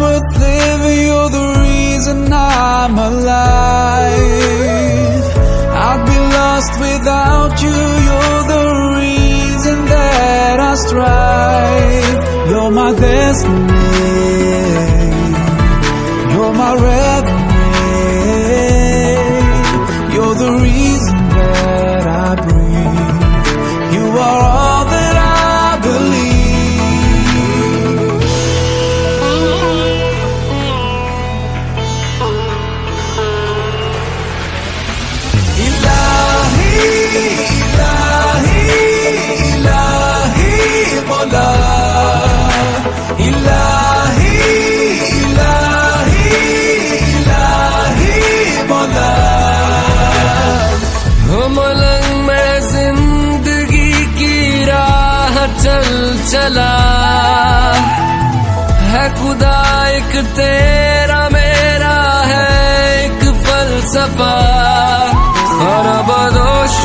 worth living, you're the reason I'm alive. I'd be lost without you, you're the reason that I strive. You're my destiny, you're my revenue, you're the reason that I breathe. You are all that I believe. Ilahi, Ilahi, Ilahi, Mola. Ilahi, Ilahi, Ilahi, Mola. हो मलंग में जिंदगी की राह चल चला है खुदा एक तेरा मेरा है एक फलसफा खरबदोश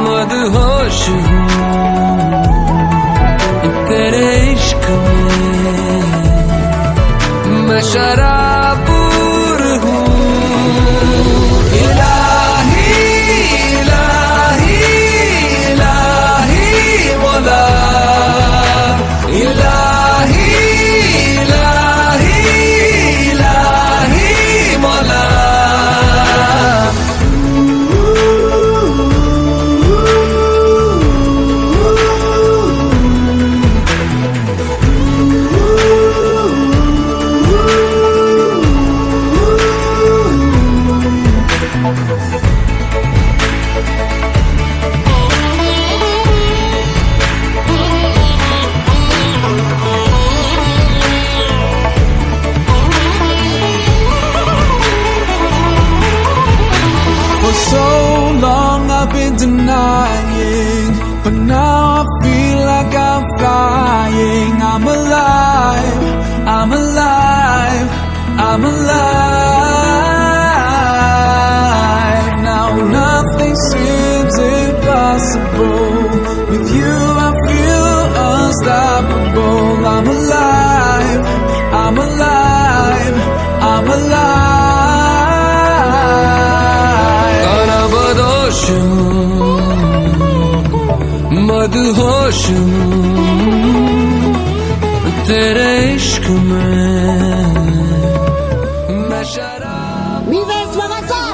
मदहोश तेरे इश्क में मैं शराबूर हूँ Ilahi, Ilahi, Ilahi, Mola. Ilahi, Ilahi, Ilahi, Mola. For so long I've been denying, but now I feel like I'm flying. I'm alive, I'm alive, I'm alive. Now nothing seems impossible. With you I feel unstoppable. I'm alive, I'm alive, I'm alive. खरबदोश मदहोश तेरे इश्क में मैं शराब Mi ves, Magazzar!